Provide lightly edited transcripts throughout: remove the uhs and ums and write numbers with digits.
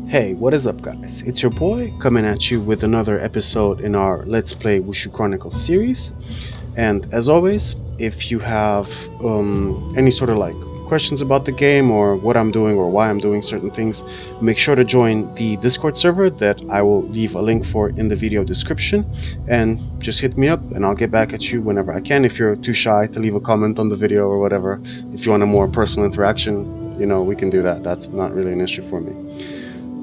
Hey, what is up guys? It's your boy coming at you with another episode in our Let's Play Wushu Chronicles series. And as always, if you have any sort of questions about the game or what I'm doing or why I'm doing certain things, make sure to join the Discord server that I will leave a link for in the video description, and just hit me up and I'll get back at you whenever I can. If you're too shy to leave a comment on the video or whatever, if you want a more personal interaction, you know, we can do that. That's not really an issue for me.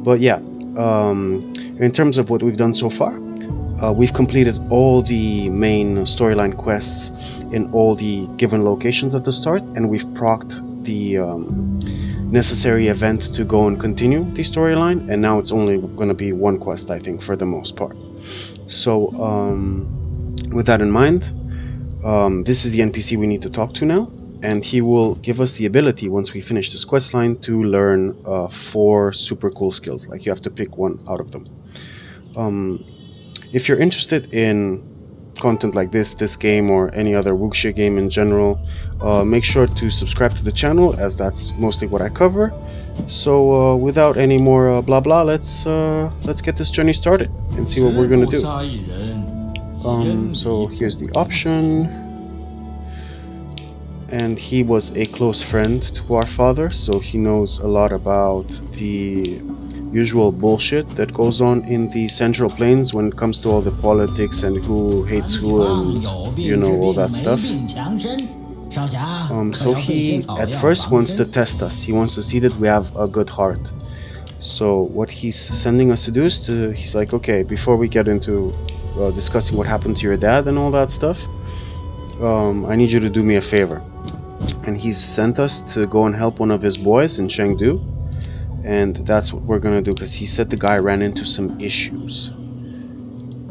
But yeah, in terms of what we've done so far, we've completed all the main storyline quests in all the given locations at the start, and we've procced the necessary event to go and continue the storyline, and now it's only going to be one quest, I think, for the most part. So with that in mind, this is the NPC we need to talk to now, and he will give us the ability, once we finish this quest line, to learn 4 super cool skills. Like, you have to pick one out of them. If you're interested in content like this game, or any other wuxia game in general, make sure to subscribe to the channel, as that's mostly what I cover. So without any more blah blah, let's get this journey started and see what we're gonna do. So here's the option, and he was a close friend to our father, so he knows a lot about the usual bullshit that goes on in the Central Plains when it comes to all the politics and who hates who and, you know, all that stuff. So he at first wants to test us. He wants to see that we have a good heart. So what he's sending us to do is he's like, okay, before we get into discussing what happened to your dad and all that stuff, I need you to do me a favor. And he's sent us to go and help one of his boys in Chengdu, and that's what we're gonna do, because he said the guy ran into some issues.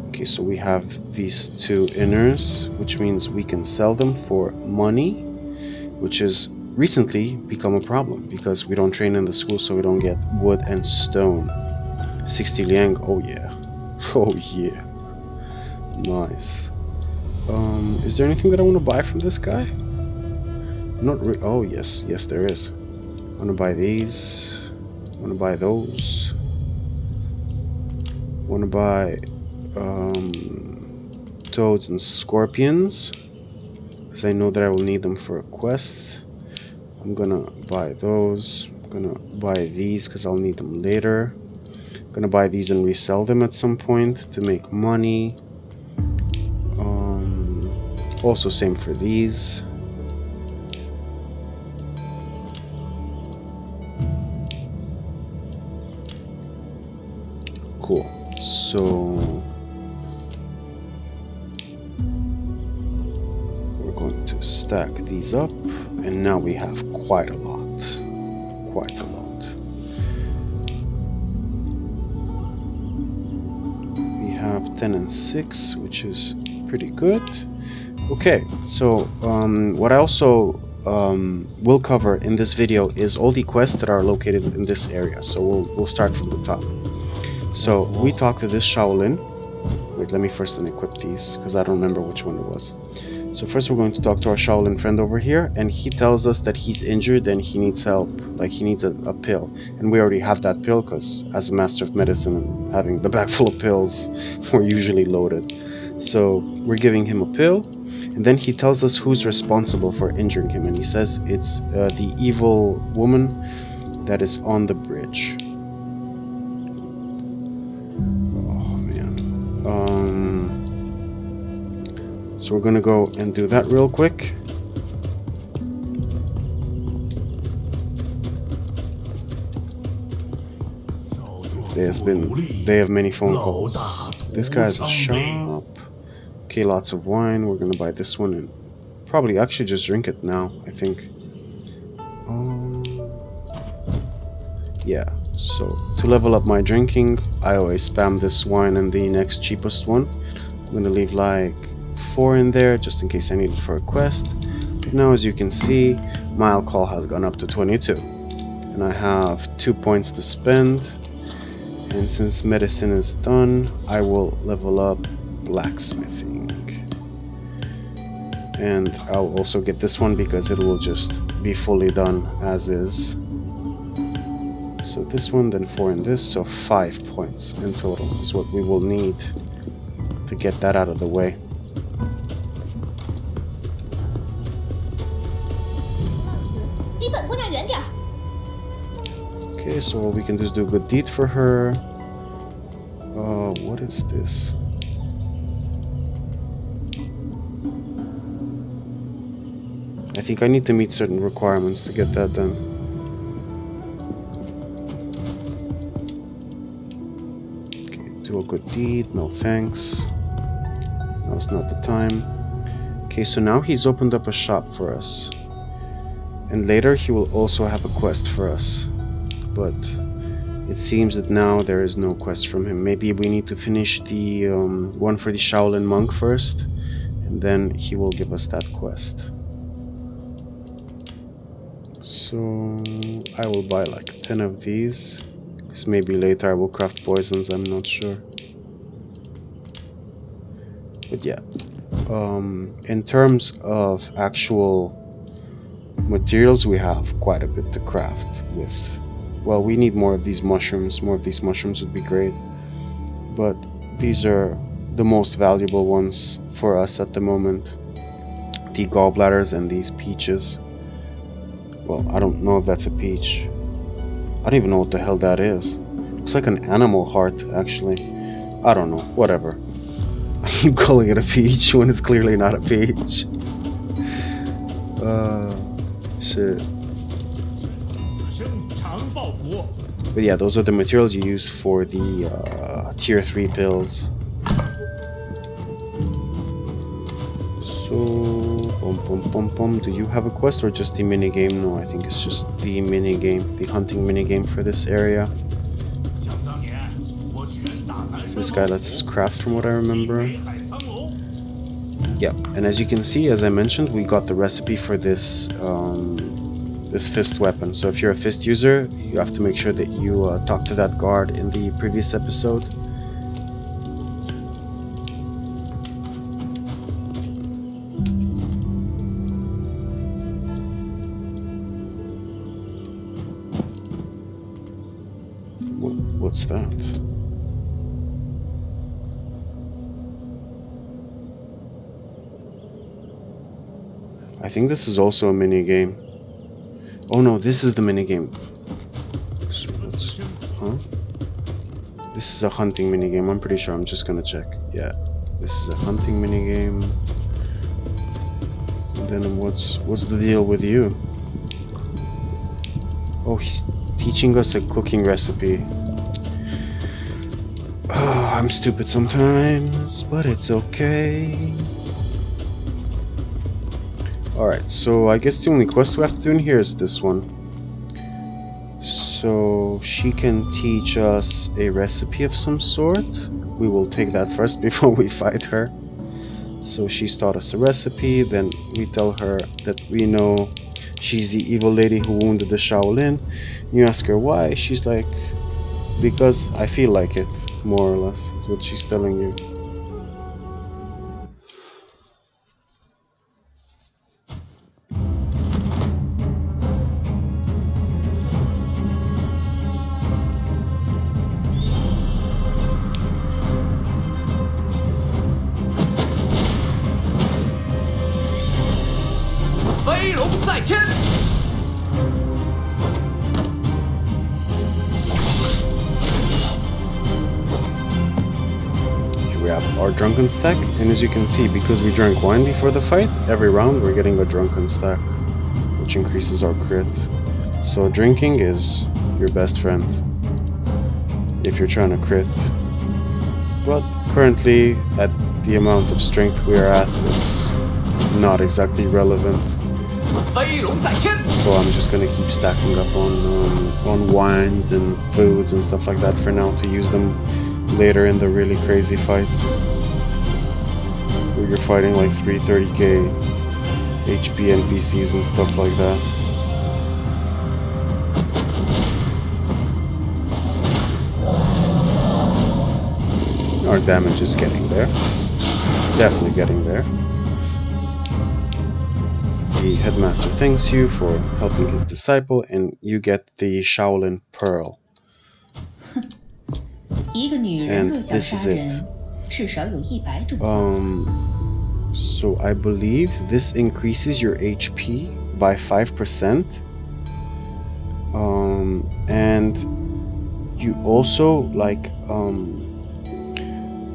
Okay, so we have these 2 inners, which means we can sell them for money, which has recently become a problem because we don't train in the school, so we don't get wood and stone. 60 liang, oh yeah. Oh yeah. Nice. Is there anything that I want to buy from this guy? Oh yes, there is. I want to buy these. I want to buy those. I want to buy toads and scorpions, because I know that I will need them for a quest. I'm gonna buy those. I'm gonna buy these because I'll need them later. I'm gonna buy these and resell them at some point to make money. Also same for these. Cool. So we're going to stack these up, and now we have quite a lot. Quite a lot. We have 10 and 6, which is pretty good. Okay, so what I also will cover in this video is all the quests that are located in this area. So we'll start from the top. So we talked to this Shaolin. Wait, let me first equip these, because I don't remember which one it was. So first we're going to talk to our Shaolin friend over here, and he tells us that he's injured and he needs help. Like, he needs a pill, and we already have that pill, because as a master of medicine and having the bag full of pills, we're usually loaded. So we're giving him a pill, and then he tells us who's responsible for injuring him, and he says it's the evil woman that is on the bridge. So we're gonna go and do that real quick. They have many phone calls. This guy's a shop. Okay, lots of wine. We're gonna buy this one and probably actually just drink it now, I think. Yeah, so to level up my drinking, I always spam this wine and the next cheapest one. I'm gonna leave like 4 in there just in case I need it for a quest. But now, as you can see, my alcohol has gone up to 22, and I have 2 points to spend. And since medicine is done, I will level up blacksmithing, and I'll also get this one because it will just be fully done as is. So this one, then 4 in this, so 5 points in total is what we will need to get that out of the way. Okay, so all we can do is do a good deed for her. What is this? I think I need to meet certain requirements to get that done. Okay, do a good deed, no thanks. Now's not the time. Okay, so now he's opened up a shop for us. And later he will also have a quest for us. But it seems that now there is no quest from him. Maybe we need to finish the one for the Shaolin monk first, and then he will give us that quest. So I will buy like 10 of these, because maybe later I will craft poisons, I'm not sure. But yeah, in terms of actual materials, we have quite a bit to craft with. Well, we need more of these mushrooms. More of these mushrooms would be great. But these are the most valuable ones for us at the moment. The gallbladders and these peaches. Well, I don't know if that's a peach. I don't even know what the hell that is. Looks like an animal heart, actually. I don't know. Whatever. I keep calling it a peach when it's clearly not a peach. Shit. But yeah, those are the materials you use for the tier 3 pills. So, do you have a quest or just the minigame? No, I think it's just the minigame, the hunting minigame for this area. This guy lets us craft from what I remember. Yeah, and as you can see, as I mentioned, we got the recipe for this this fist weapon. So if you're a fist user, you have to make sure that you talk to that guard in the previous episode. What's that? I think this is also a mini game. Oh no, this is the minigame. Huh? This is a hunting minigame, I'm pretty sure. I'm just gonna check. Yeah, this is a hunting minigame. And then what's the deal with you? Oh, he's teaching us a cooking recipe. Oh, I'm stupid sometimes, but it's okay. Alright, so I guess the only quest we have to do in here is this one. So she can teach us a recipe of some sort. We will take that first before we fight her. So she's taught us a recipe, then we tell her that we know she's the evil lady who wounded the Shaolin. You ask her why, she's like, because I feel like it, more or less, is what she's telling you. We have our drunken stack, and as you can see, because we drank wine before the fight, every round we're getting a drunken stack, which increases our crit. So drinking is your best friend if you're trying to crit. But currently, at the amount of strength we are at, it's not exactly relevant. So I'm just gonna keep stacking up on wines and foods and stuff like that for now to use them later in the really crazy fights where you're fighting like 330k HP NPCs and stuff like that. Our damage is getting there. Definitely getting there. The headmaster thanks you for helping his disciple, and you get the Shaolin Pearl. and this is it. So I believe this increases your HP by 5%. And you also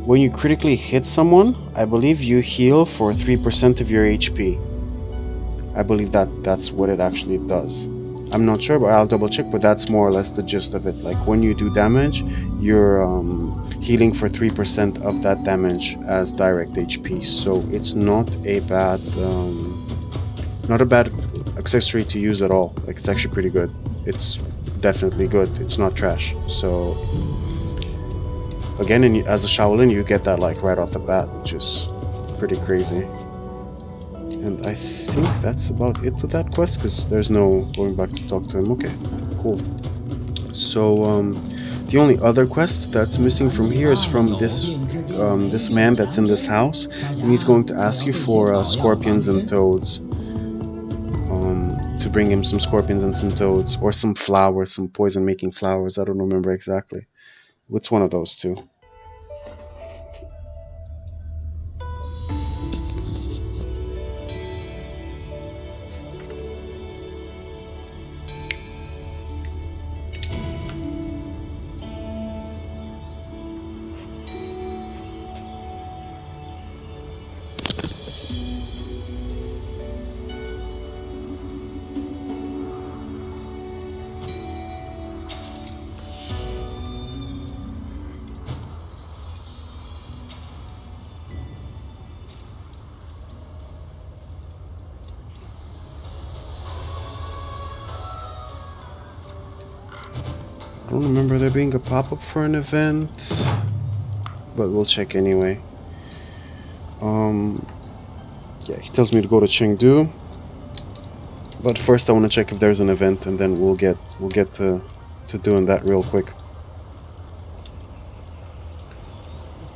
when you critically hit someone, I believe you heal for 3% of your HP. I believe that's what it actually does. I'm not sure, but I'll double check, but that's more or less the gist of it. Like when you do damage, you're healing for 3% of that damage as direct HP. So it's not a bad accessory to use at all. Like, it's actually pretty good. It's definitely good. It's not trash. So again, as a Shaolin, you get that like right off the bat, which is pretty crazy. And I think that's about it with that quest, because there's no going back to talk to him. Okay, cool. So the only other quest that's missing from here is from this man that's in this house, and he's going to ask you for scorpions and toads. To bring him some scorpions and some toads, or some flowers, some poison-making flowers. I don't remember exactly. It's one of those two. I don't remember there being a pop-up for an event, but we'll check anyway. Yeah, he tells me to go to Chengdu, but first I want to check if there's an event, and then we'll get to doing that real quick.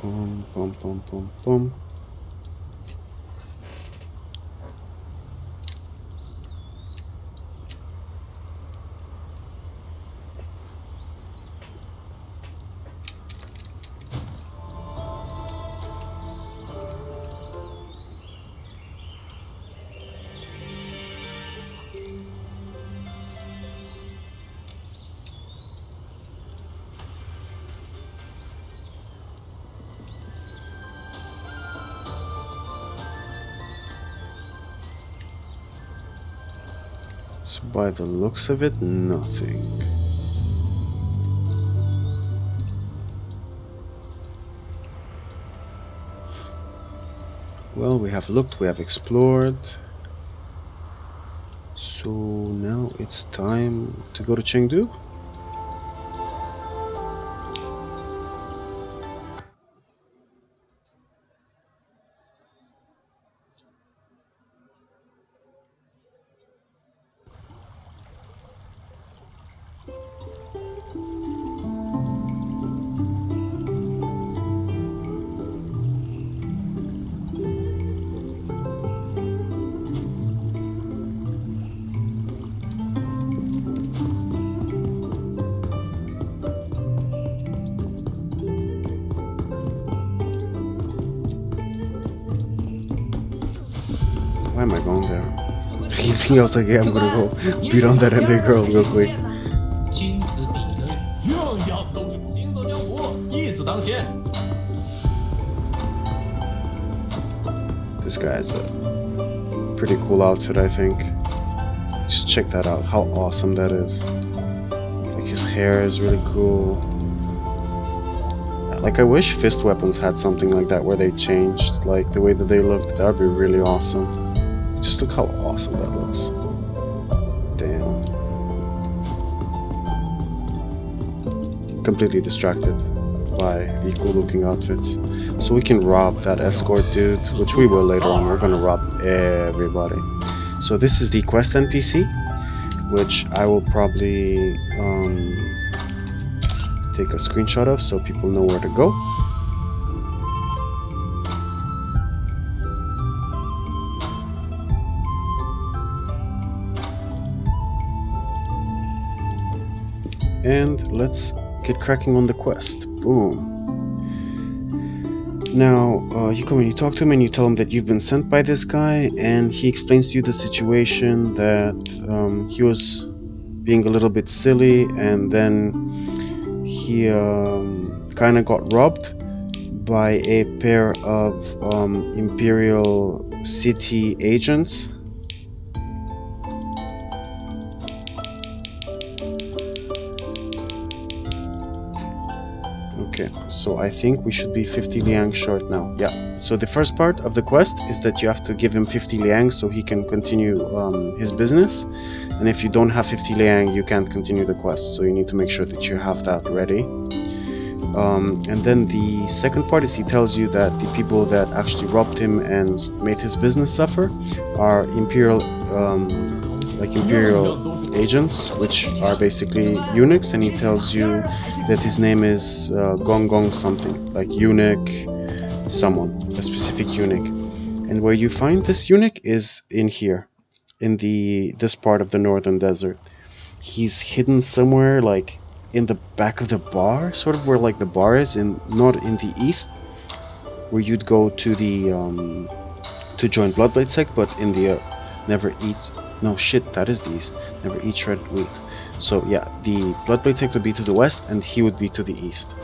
Boom, boom, boom, boom, boom. So by the looks of it, nothing. Well, we have looked, we have explored. So now it's time to go to Chengdu. Why am I going there? I was like, yeah, I'm gonna go beat on that ending girl real quick. This guy has a pretty cool outfit, I think. Just check that out, how awesome that is. Like, his hair is really cool. Like, I wish fist weapons had something like that, where they changed like the way that they looked. That would be really awesome. Just look how awesome that looks. Damn. Completely distracted by the cool looking outfits. So we can rob that escort dude, which we will later on. We're gonna rob everybody. So this is the quest NPC, which I will probably take a screenshot of so people know where to go. And let's get cracking on the quest. Boom. Now, you come and you talk to him and you tell him that you've been sent by this guy, and he explains to you the situation, that he was being a little bit silly, and then he kind of got robbed by a pair of Imperial City agents. Okay, so I think we should be 50 liang short now. Yeah, so the first part of the quest is that you have to give him 50 liang so he can continue his business. And if you don't have 50 liang, you can't continue the quest, so you need to make sure that you have that ready. And then the second part is he tells you that the people that actually robbed him and made his business suffer are Imperial agents, which are basically eunuchs, and he tells you that his name is Gong Gong something, like eunuch someone, a specific eunuch. And where you find this eunuch is in here, in this part of the northern desert. He's hidden somewhere like in the back of the bar, sort of where like the bar is, not in the east, where you'd go to the to join Bloodblade Sect, but in the never eat. No shit, that is the east. Never eat shredded wheat. So yeah, the Bloodblade Sect would be to the west, and he would be to the east.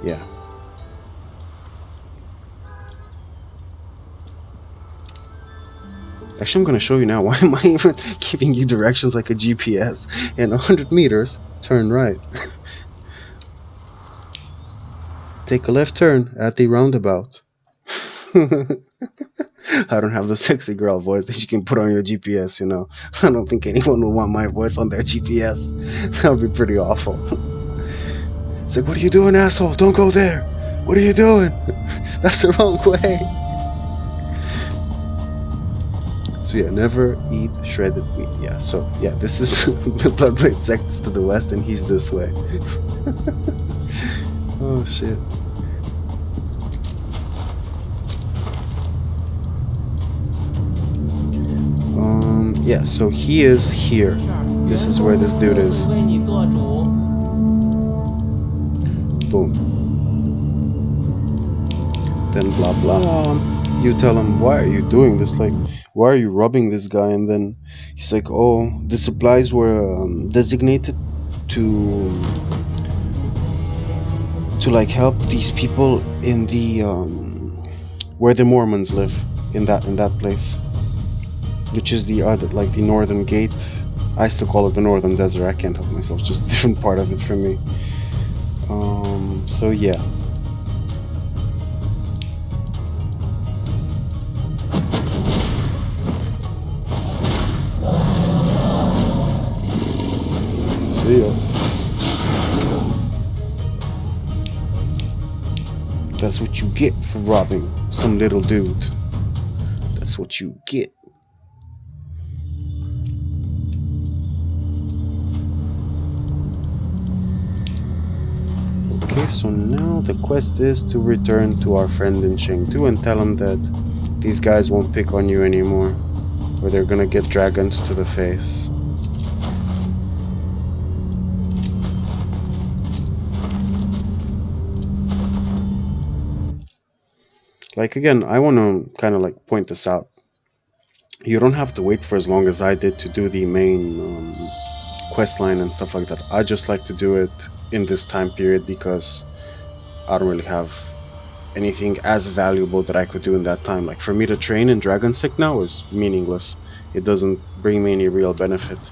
Yeah. Actually, I'm gonna show you now. Why am I even giving you directions like a GPS? In 100 meters, turn right. Take a left turn at the roundabout. I don't have the sexy girl voice that you can put on your GPS, you know. I don't think anyone would want my voice on their GPS. That would be pretty awful. It's like, what are you doing, asshole? Don't go there. What are you doing? That's the wrong way. So yeah, never eat shredded wheat. Yeah, so yeah, this is the Bloodblade Sects to the west, and he's this way. Oh shit. Yeah, so he is here. This is where this dude is. Boom. Then blah blah. You tell him, why are you doing this? Like, why are you robbing this guy? And then he's like, oh, the supplies were designated to like help these people in the where the Mormons live, in that place, which is the other, like the northern gate. I still call it the northern desert. I can't help myself, it's just a different part of it for me. So yeah. See ya. That's what you get for robbing some little dude. That's what you get. Okay, so now the quest is to return to our friend in Chengdu and tell him that these guys won't pick on you anymore, or they're gonna get dragons to the face. Like, again, I want to kind of like point this out. You don't have to wait for as long as I did to do the main quest line and stuff like that. I just like to do it in this time period because I don't really have anything as valuable that I could do in that time. Like, for me to train in Dragon Sect now is meaningless. It doesn't bring me any real benefit.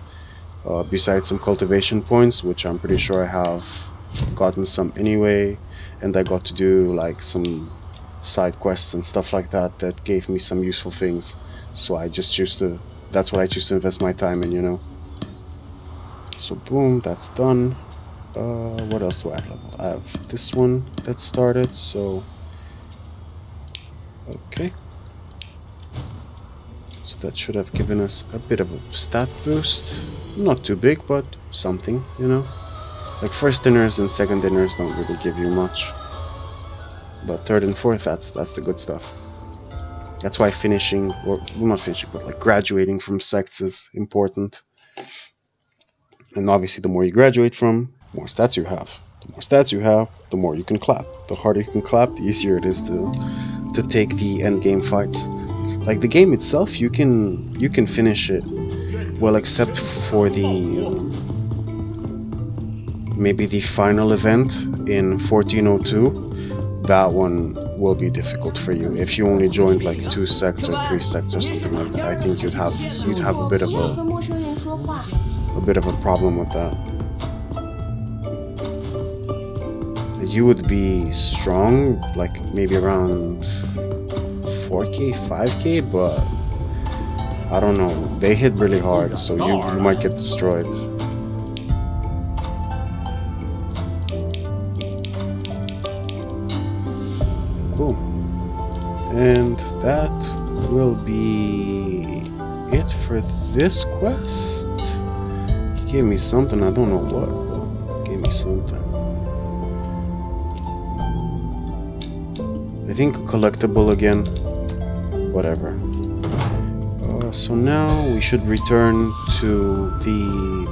Besides some cultivation points, which I'm pretty sure I have gotten some anyway, and I got to do like some side quests and stuff like that that gave me some useful things. So I just choose to, that's what I choose to invest my time in, you know. So boom, that's done. What else do I have leveled? I have this one that started, so okay. So that should have given us a bit of a stat boost. Not too big, but something, you know. Like, first dinners and second dinners don't really give you much. But third and fourth, that's the good stuff. That's why finishing, or well, not finishing, but like graduating from sects is important. And obviously the more you graduate from, more stats you have. The more stats you have, the more you can clap. The harder you can clap, the easier it is to take the end game fights. Like the game itself, you can finish it, well, except for the maybe the final event in 1402. That one will be difficult for you if you only joined like 2 sects or 3 sects or something like that. I think you'd have a bit of a problem with that. You would be strong, like maybe around 4k, 5k, but I don't know. They hit really hard, so you might get destroyed. Cool. And that will be it for this quest. He gave me something, I don't know what, but he gave me something. I think a collectible again. Whatever. So now we should return to the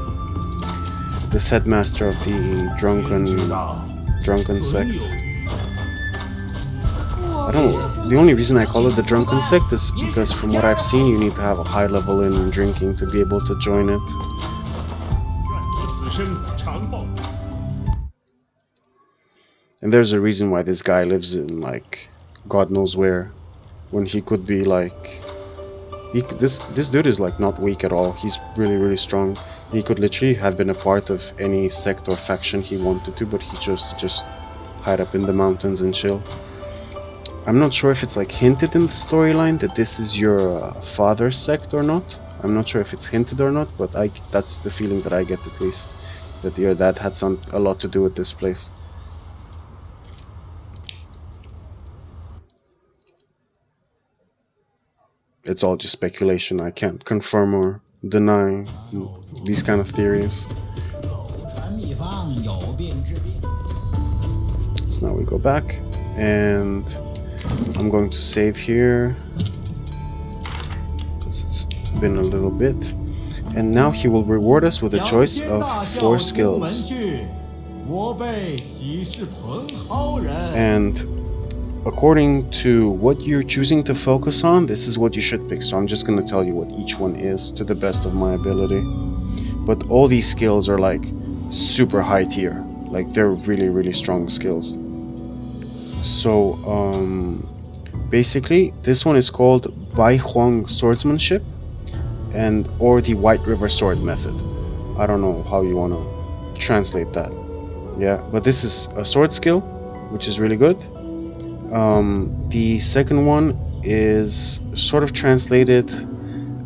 headmaster of the drunken sect. I don't know. The only reason I call it the drunken sect is because from what I've seen, you need to have a high level in drinking to be able to join it. And there's a reason why this guy lives in like God knows where, when he could be like this dude is like not weak at all. He's really strong. He could literally have been a part of any sect or faction he wanted to, but he chose to just hide up in the mountains and chill. I'm not sure if it's like hinted in the storyline that this is your father's sect or not. I'm not sure if it's hinted or not, but that's the feeling that I get, at least, that your dad had a lot to do with this place. It's all just speculation. I can't confirm or deny these kind of theories. So now we go back, and I'm going to save here because it's been a little bit. And now he will reward us with a choice of 4 skills. And according to what you're choosing to focus on, this is what you should pick. So I'm just going to tell you what each one is to the best of my ability. But all these skills are like super high tier. Like they're really strong skills. So basically this one is called Bai Huang Swordsmanship or the White River Sword method. I don't know how you want to translate that. Yeah, but this is a sword skill, which is really good. The second one is sort of translated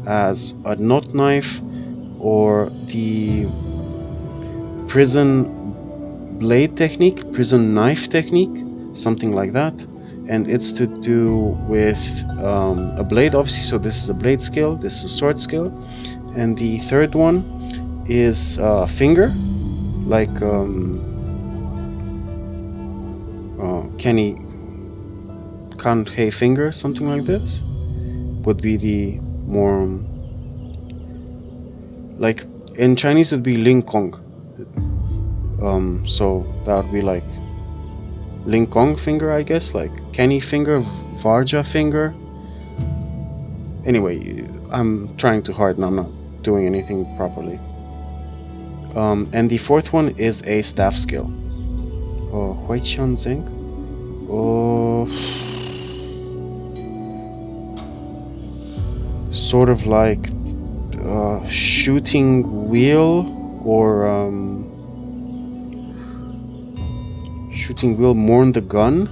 as a knot knife or the prison blade technique, prison knife technique, something like that. And it's to do with a blade, obviously. So this is a blade skill, this is a sword skill. And the third one is finger, like Kenny Can't Hey Finger, something like this, would be the more like in Chinese it would be Ling Kong. So that would be like Ling Kong finger, I guess, like Kenny finger, Varja finger. Anyway, I'm trying too hard and I'm not doing anything properly. And the fourth one is a staff skill. Hui Qian Zeng. Sort of like shooting wheel or shooting wheel mourn the gun.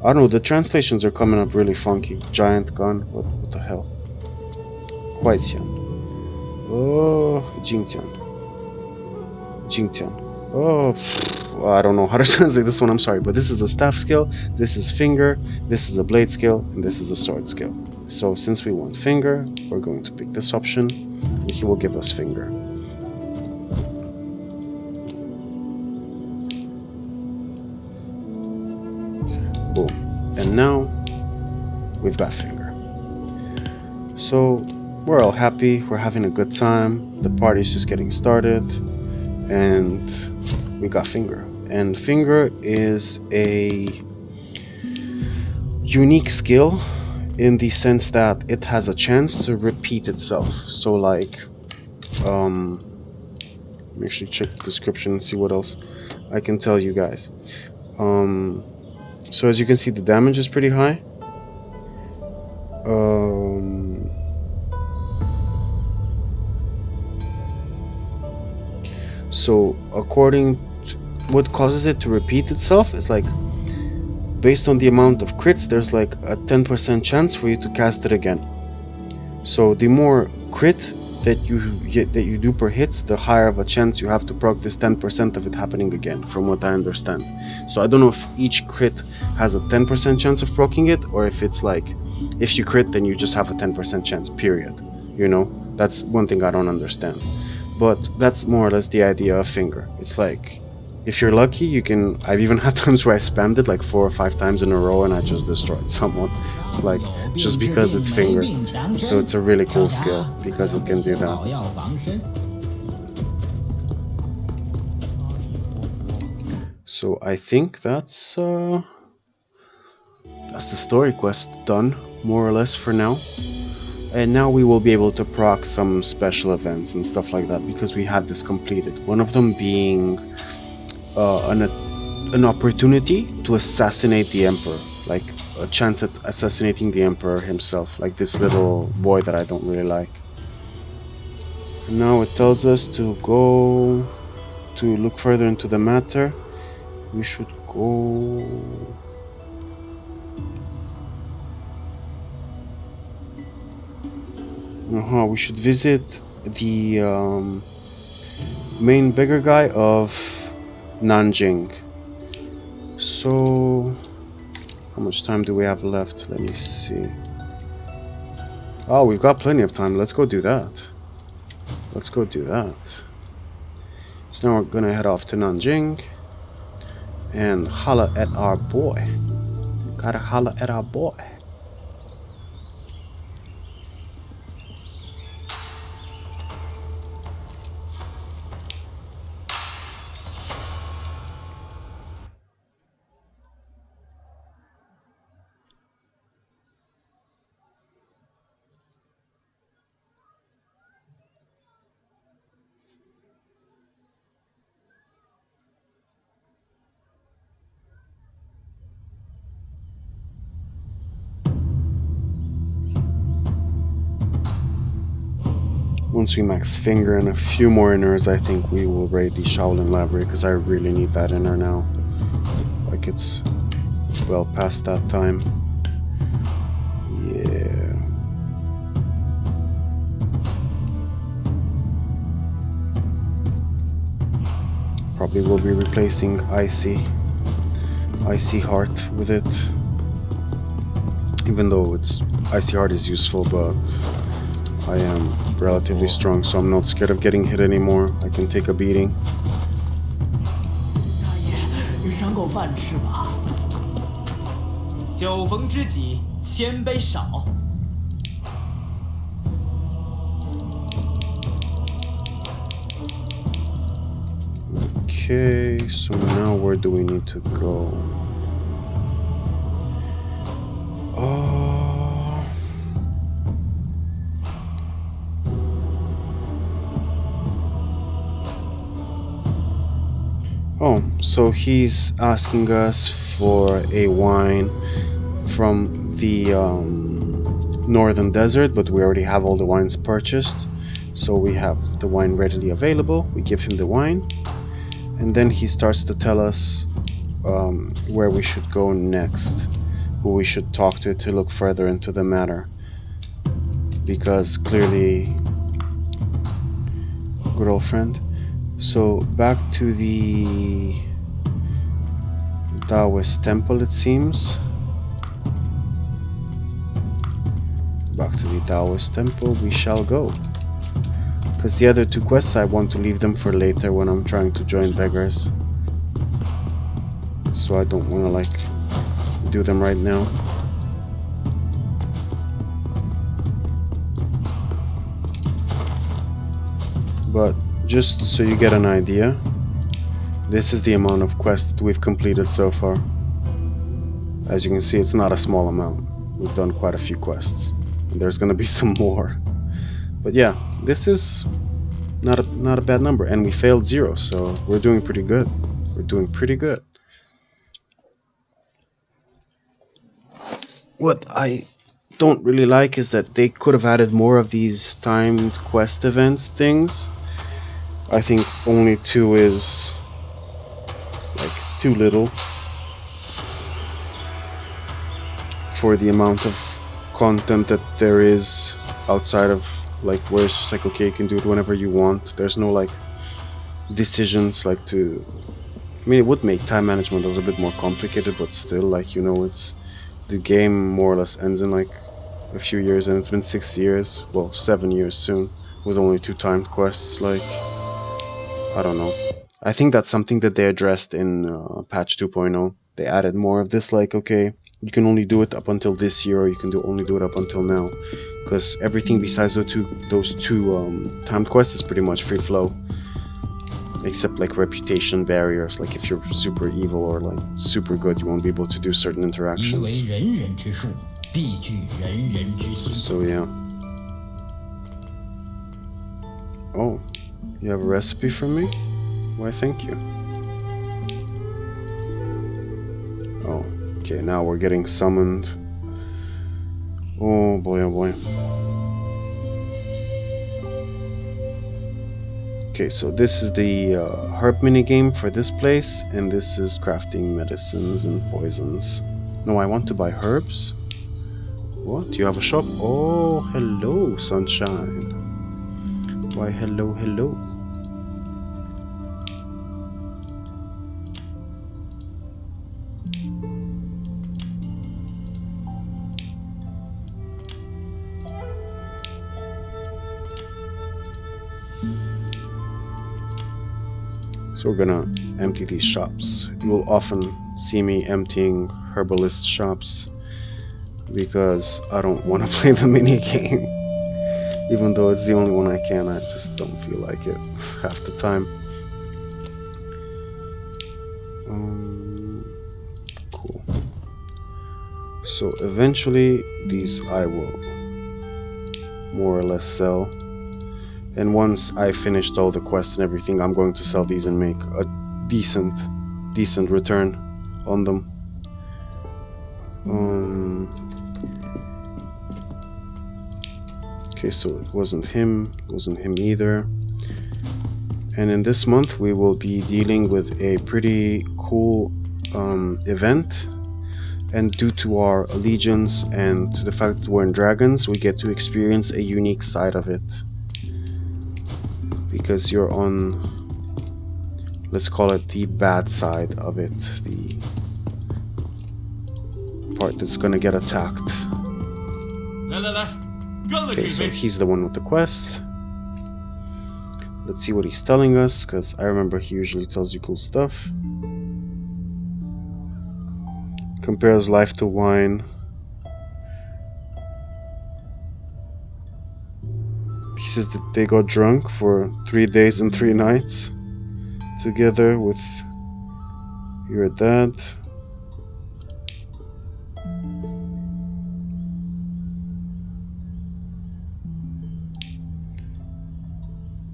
I don't know, the translations are coming up really funky. Giant gun, what the hell? Huaixian. Jingtian. I don't know how to translate this one, I'm sorry, but this is a staff skill, this is finger, this is a blade skill, and this is a sword skill. So since we want finger, we're going to pick this option, and he will give us finger. Boom. And now we've got finger. So we're all happy, we're having a good time, the party's just getting started, and we got finger. and finger is a unique skill in the sense that it has a chance to repeat itself. So like, let me actually check the description and see what else I can tell you guys. So as you can see, the damage is pretty high. So according to what causes it to repeat itself is like, based on the amount of crits, there's like a 10% chance for you to cast it again. So the more crit that you do per hit, the higher of a chance you have to proc this 10% of it happening again, from what I understand. So I don't know if each crit has a 10% chance of proccing it, or if it's like, if you crit then you just have a 10% chance, period. You know, that's one thing I don't understand. But that's more or less the idea of finger. It's like, if you're lucky, you can... I've even had times where I spammed it like 4 or 5 times in a row and I just destroyed someone. Like, just because it's finger. So it's a really cool skill, because it can do that. So I think that's the story quest done, more or less, for now. And now we will be able to proc some special events and stuff like that, because we had this completed. One of them being an opportunity to assassinate the Emperor. Like, a chance at assassinating the Emperor himself. Like this little boy that I don't really like. And now it tells us to go to look further into the matter. We should go... we should visit the main beggar guy of Nanjing. So, how much time do we have left? Let me see. Oh, we've got plenty of time. Let's go do that. Let's go do that. So now we're gonna head off to Nanjing and holla at our boy. Gotta holla at our boy. Once we max finger and a few more inners, I think we will raid the Shaolin Library, because I really need that inner now. Like, it's well past that time. Yeah. Probably will be replacing Icy Heart with it. Even though Icy Heart is useful, but I am relatively strong, so I'm not scared of getting hit anymore. I can take a beating. Okay, so now where do we need to go? Oh, so he's asking us for a wine from the northern desert, but we already have all the wines purchased. So we have the wine readily available. We give him the wine, and then he starts to tell us where we should go next, who we should talk to look further into the matter. Because clearly, good old friend. So back to the Daoist Temple, it seems. Back to the Daoist Temple we shall go. Because the other two quests, I want to leave them for later when I'm trying to join beggars. So I don't want to like do them right now. But just so you get an idea, This is the amount of quests that we've completed so far. As you can see, it's not a small amount. We've done quite a few quests. And there's gonna be some more. But yeah, this is not a bad number, and we failed 0, so we're doing pretty good. We're doing pretty good. What I don't really like is that they could have added more of these timed quest events things. I think only 2 is like too little for the amount of content that there is outside of, like, where it's just like, okay, you can do it whenever you want. There's no like decisions like to, I mean, it would make time management a little bit more complicated, but still, like, you know, it's the game more or less ends in like a few years, and it's been 6 years, well, 7 years soon, with only 2 timed quests. Like, I don't know. I think that's something that they addressed in patch 2.0. They added more of this, like, okay, you can only do it up until this year, or you can only do it up until now, because everything besides those two timed quests is pretty much free flow, except like reputation barriers. Like if you're super evil or like super good, you won't be able to do certain interactions. So yeah. Oh, you have a recipe for me? Why, thank you. Oh, okay, now we're getting summoned. Oh boy, oh boy. Okay, so this is the herb minigame for this place, and this is crafting medicines and poisons. No, I want to buy herbs. What? You have a shop? Oh, hello, sunshine. Why, hello, hello. So we're gonna empty these shops. You will often see me emptying herbalist shops because I don't want to play the minigame. Even though it's the only one I can, I just don't feel like it half the time. Cool. So eventually these I will more or less sell. And once I finished all the quests and everything, I'm going to sell these and make a decent return on them. Okay, so it wasn't him either. And in this month we will be dealing with a pretty cool event. And due to our allegiance and to the fact that we're in dragons, we get to experience a unique side of it. Because you're on, let's call it the bad side of it, the part that's gonna get attacked. Okay, so he's the one with the quest. Let's see what he's telling us, because I remember he usually tells you cool stuff. Compares life to wine. He says that they got drunk for 3 days and 3 nights together with your dad.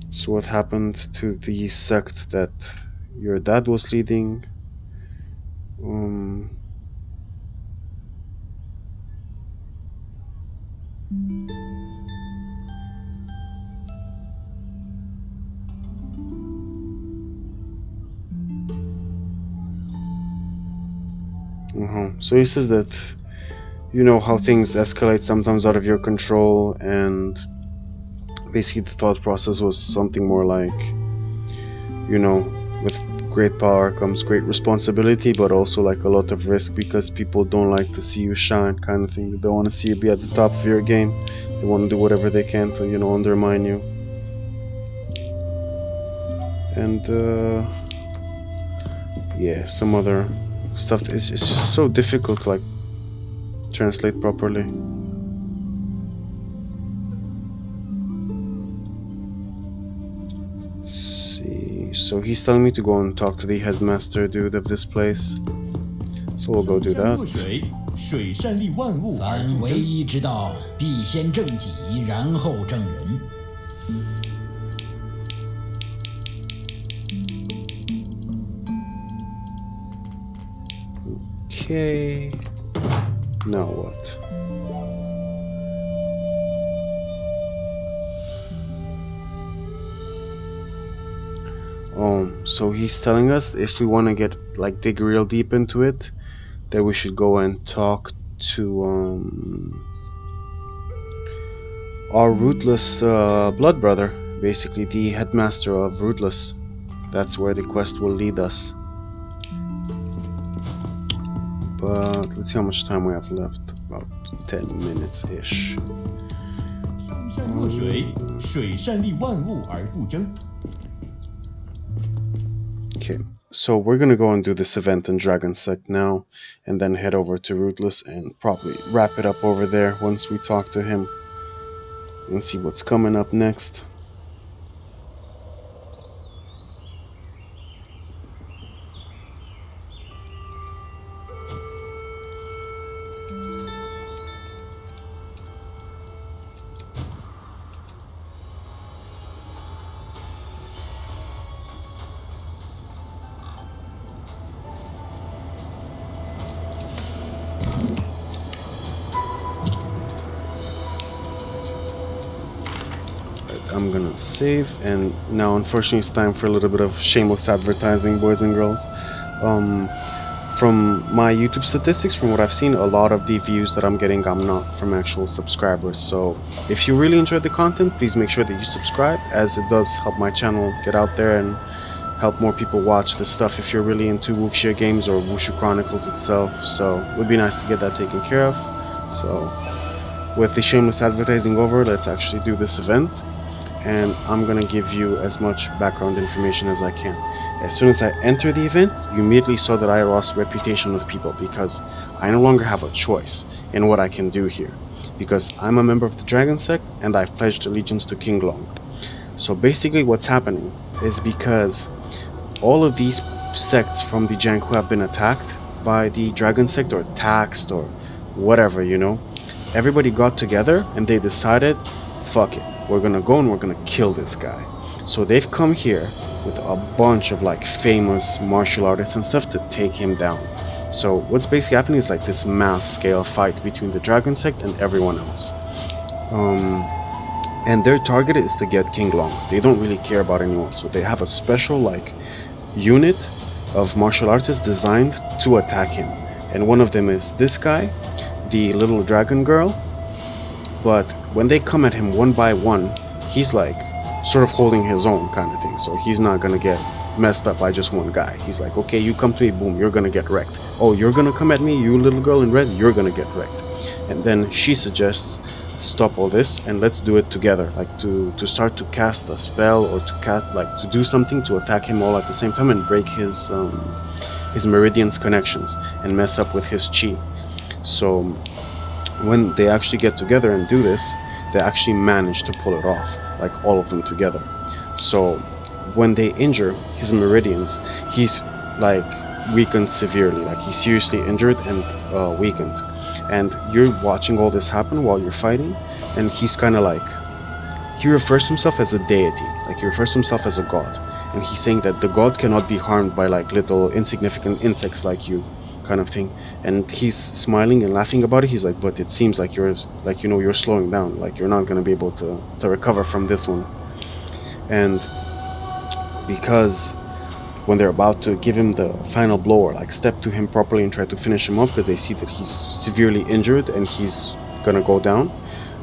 So what happened to the sect that your dad was leading? So he says that, you know, how things escalate sometimes out of your control, and basically the thought process was something more like, you know, with great power comes great responsibility, but also like a lot of risk, because people don't like to see you shine, kind of thing. They don't want to see you be at the top of your game. They want to do whatever they can to, you know, undermine you. And yeah, some other stuff. It's just so difficult to like translate properly. Let's see. So so he's telling me to go and talk to the headmaster dude of this place. So we'll go do that. 水善利万物而凡唯一之道，必先正己，然后正人。Okay. Now what? So he's telling us if we want to get like dig real deep into it, that we should go and talk to our rootless blood brother, basically the headmaster of Rootless. That's where the quest will lead us. But let's see how much time we have left. About 10 minutes ish. 上善若水，水善利万物而不争。 Okay, so we're gonna go and do this event in Dragon Sect now, and then head over to Rootless and probably wrap it up over there once we talk to him and see what's coming up next. I'm gonna save, and now unfortunately it's time for a little bit of shameless advertising, boys and girls. From my YouTube statistics, from what I've seen, a lot of the views that I'm getting, I'm not from actual subscribers. So if you really enjoyed the content, please make sure that you subscribe, as it does help my channel get out there and help more people watch this stuff if you're really into Wuxia games or Wushu Chronicles itself. So it would be nice to get that taken care of. So with the shameless advertising over, let's actually do this event. And I'm gonna give you as much background information as I can. As soon as I enter the event, you immediately saw that I lost reputation with people because I no longer have a choice in what I can do here, because I'm a member of the Dragon Sect and I've pledged allegiance to QingLong. So basically what's happening is because all of these sects from the Jiang who have been attacked by the Dragon Sect or taxed or whatever, you know, everybody got together and they decided, fuck it, we're gonna go and we're gonna kill this guy. So they've come here with a bunch of like famous martial artists and stuff to take him down. So what's basically happening is like this mass scale fight between the Dragon Sect and everyone else. And their target is to get QingLong. They don't really care about anyone. So they have a special like unit of martial artists designed to attack him. And one of them is this guy, the little dragon girl. But when they come at him one by one, he's like sort of holding his own kind of thing. So he's not gonna get messed up by just one guy. He's like, okay, you come to me, boom, you're gonna get wrecked. Oh, you're gonna come at me, you little girl in red, you're gonna get wrecked. And then she suggests, stop all this and let's do it together, like to start to cast a spell or to do something to attack him all at the same time and break his meridian's connections and mess up with his chi. So when they actually get together and do this, they actually manage to pull it off, like all of them together. So when they injure his meridians, he's like weakened severely, like he's seriously injured and weakened. And you're watching all this happen while you're fighting, and he's kind of like, he refers to himself as a deity, like he refers to himself as a god, and he's saying that the god cannot be harmed by like little insignificant insects like you, kind of thing. And he's smiling and laughing about it. He's like, but it seems like you're like, you know, you're slowing down, like you're not going to be able to recover from this one. And because when they're about to give him the final blow or like step to him properly and try to finish him off, because they see that he's severely injured and he's gonna go down,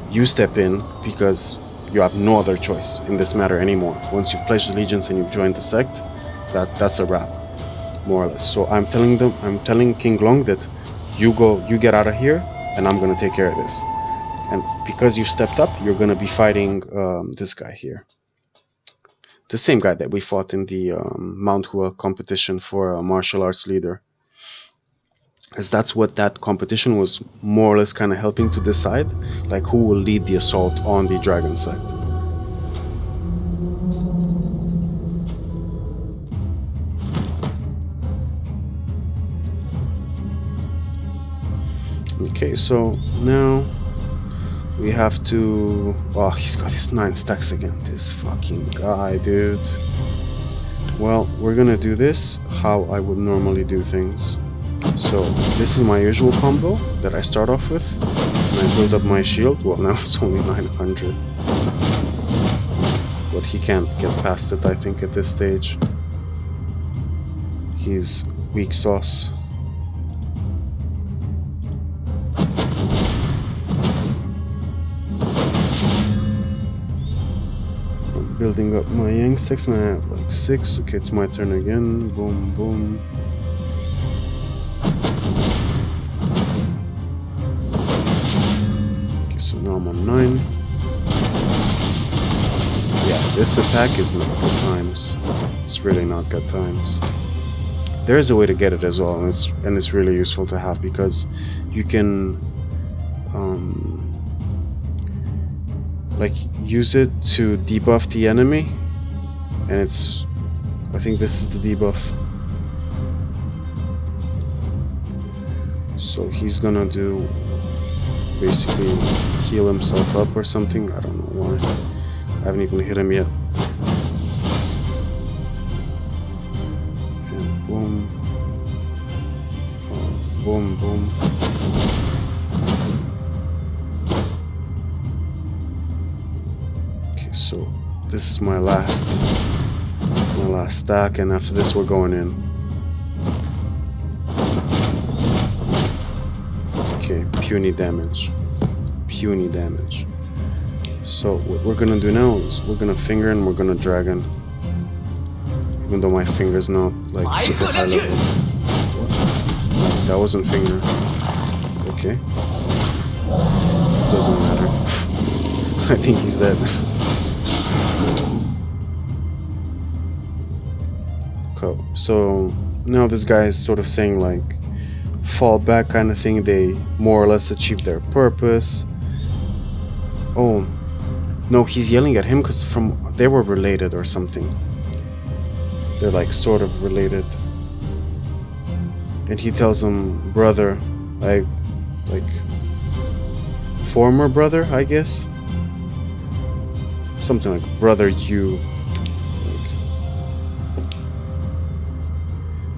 you step in because you have no other choice in this matter anymore. Once you've pledged allegiance and you've joined the sect, that's a wrap, more or less. So I'm telling QingLong that you get out of here and I'm gonna take care of this. And because you stepped up, you're gonna be fighting this guy here, the same guy that we fought in the Mount Hua competition for a martial arts leader, as that's what that competition was more or less kind of helping to decide, like who will lead the assault on the Dragon Sect. Okay, so now we have to... Oh, he's got his 9 stacks again. This fucking guy, dude. Well, we're gonna do this how I would normally do things. So, this is my usual combo that I start off with. And I build up my shield. Well, now it's only 900. But he can't get past it, I think, at this stage. He's weak sauce. I'm building up my Yang stacks and I have like 6. Okay, it's my turn again. Boom, boom. Okay, so now I'm on 9. Yeah, this attack is not good times. It's really not good times. There is a way to get it as well, and it's really useful to have because you can like use it to debuff the enemy, and it's, I think this is the debuff. So he's gonna do basically heal himself up or something. I don't know why. I haven't even hit him yet. And boom. Boom, boom. Okay, so this is my last stack, and after this we're going in. Okay, puny damage. Puny damage. So what we're gonna do now is we're gonna finger and we're gonna dragon. Even though my finger's not like super high level. What? That wasn't finger. Okay. Doesn't matter. I think he's dead. Cool. So now this guy is sort of saying like fall back kind of thing. They more or less achieved their purpose. Oh. No, he's yelling at him because they were related or something. They're like sort of related. And he tells him, brother, like former brother, I guess. Something like brother you.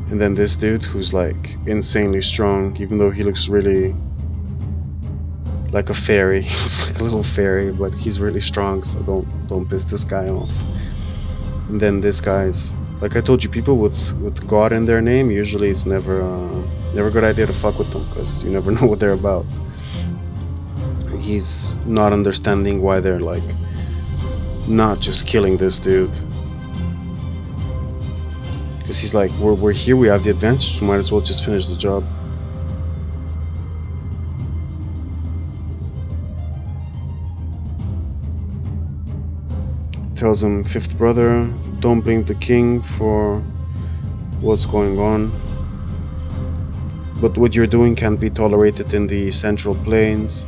And then this dude who's like insanely strong, even though he looks really like a fairy. He's like a little fairy, but he's really strong, so don't piss this guy off. And then this guy's, like I told you, people with God in their name, usually it's never a good idea to fuck with them, because you never know what they're about. He's not understanding why they're like not just killing this dude, because he's like, we're here, we have the advantage, we might as well just finish the job. Tells him, fifth brother, don't blame the king for what's going on, but what you're doing can't be tolerated in the Central Plains.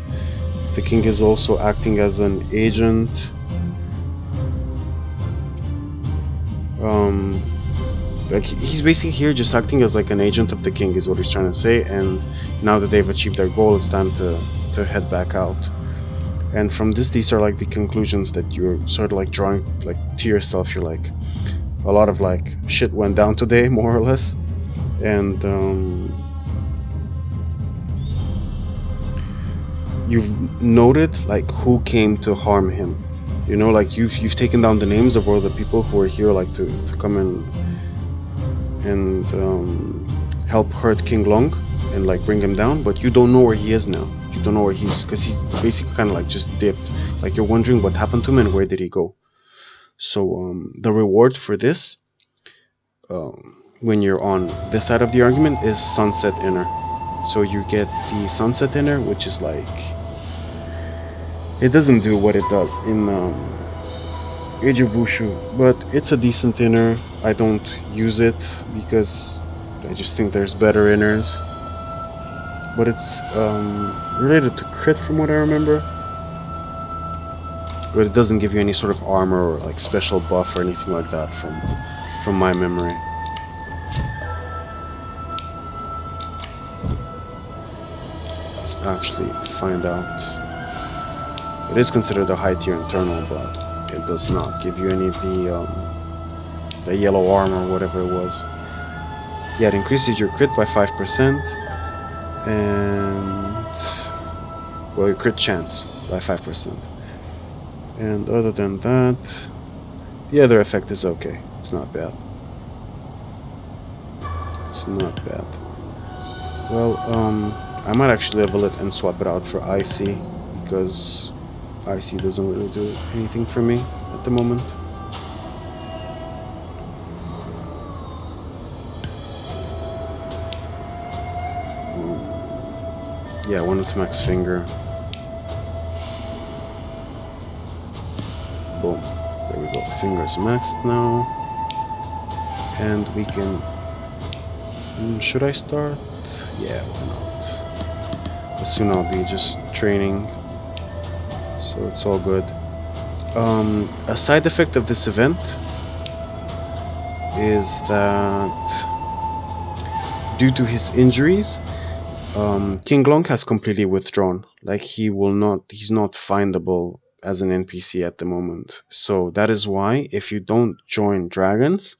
The king is also acting as an agent. Like he's basically here just acting as like an agent of the king is what he's trying to say, and now that they've achieved their goal, it's time to head back out. And from this, these are like the conclusions that you're sort of like drawing like to yourself. You're like, a lot of like shit went down today, more or less, and you've noted like who came to harm him. You know, like you've taken down the names of all the people who are here, like to come in and help hurt QingLong and like bring him down, but you don't know where he is now. You don't know where he's, because he's basically kind of like just dipped. Like you're wondering what happened to him and where did he go. So the reward for this, when you're on this side of the argument, is Sunset Inner. So you get the Sunset Inner, which is like, it doesn't do what it does in Age of Wushu, but it's a decent inner. I don't use it because I just think there's better inners. But it's related to crit from what I remember. But it doesn't give you any sort of armor or like special buff or anything like that from my memory. Let's actually find out. It is considered a high tier internal, but it does not give you any of the yellow armor or whatever it was. Yeah, it increases your crit by 5%, and well, your crit chance by 5%. And other than that, the other effect is okay. It's not bad. It's not bad. Well, I might actually level it and swap it out for Icy, because Icy doesn't really do anything for me at the moment. Yeah, I wanted to max finger. Boom. There we go. Fingers maxed now. And we can... should I start? Yeah, why not? Because soon I'll be just training. So it's all good. A side effect of this event is that due to his injuries, QingLong has completely withdrawn. Like, he's not findable as an NPC at the moment. So that is why if you don't join dragons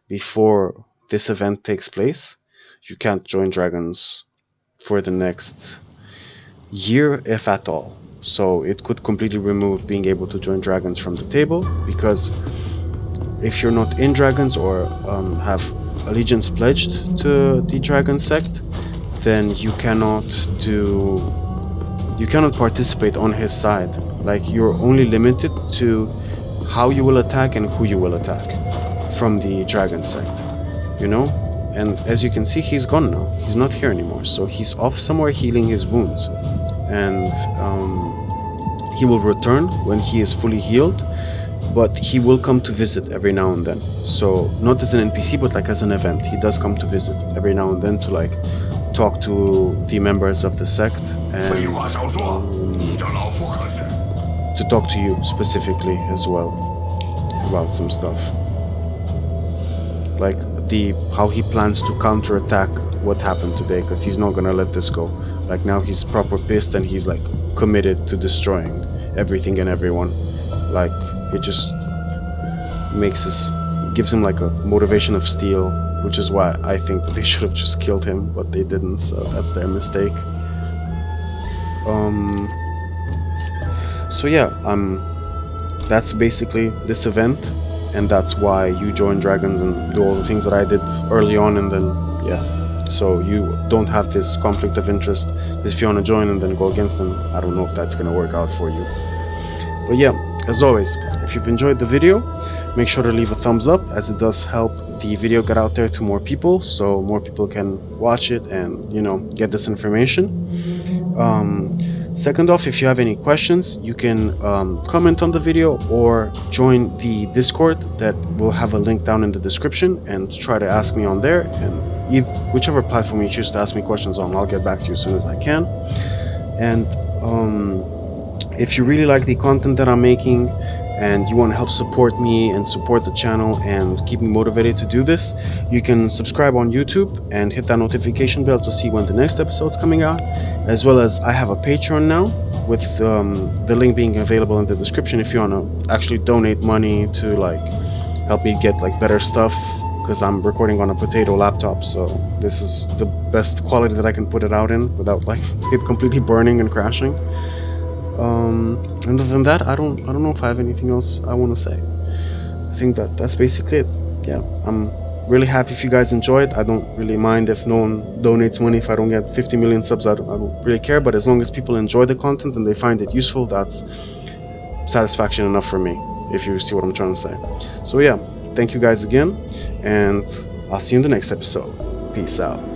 before this event takes place, you can't join dragons for the next year, if at all. So it could completely remove being able to join dragons from the table, because if you're not in dragons or have allegiance pledged to the Dragon Sect, then you cannot participate on his side. Like, you're only limited to how you will attack and who you will attack from the Dragon Sect, you know? And as you can see, he's gone now. He's not here anymore, so he's off somewhere healing his wounds, and he will return when he is fully healed, but he will come to visit every now and then. So not as an NPC, but like as an event, he does come to visit every now and then to like talk to the members of the sect and to talk to you specifically as well about some stuff, like how he plans to counterattack what happened today, because he's not gonna let this go. Like, now he's proper pissed and he's like committed to destroying everything and everyone. Like, it just gives him like a motivation of steel, which is why I think that they should have just killed him, but they didn't, so that's their mistake. So yeah, that's basically this event, and that's why you join dragons and do all the things that I did early on, and then yeah, so you don't have this conflict of interest. If you want to join and then go against them, I don't know if that's gonna work out for you. But yeah, as always, if you've enjoyed the video, make sure to leave a thumbs up, as it does help the video get out there to more people, so more people can watch it and, you know, get this information. Second off, if you have any questions, you can comment on the video or join the Discord that will have a link down in the description, and try to ask me on there, and whichever platform you choose to ask me questions on, I'll get back to you as soon as I can. And if you really like the content that I'm making and you want to help support me and support the channel and keep me motivated to do this, you can subscribe on YouTube and hit that notification bell to see when the next episode's coming out, as well as I have a Patreon now, with the link being available in the description if you want to actually donate money to like help me get like better stuff, because I'm recording on a potato laptop, so this is the best quality that I can put it out in without like it completely burning and crashing. And other than that, I don't know if I have anything else I want to say. I think that's basically it. Yeah, I'm really happy if you guys enjoyed. I don't really mind if no one donates money. If I don't get 50 million subs, I don't really care. But as long as people enjoy the content and they find it useful, that's satisfaction enough for me, if you see what I'm trying to say. So yeah, thank you guys again, and I'll see you in the next episode. Peace out.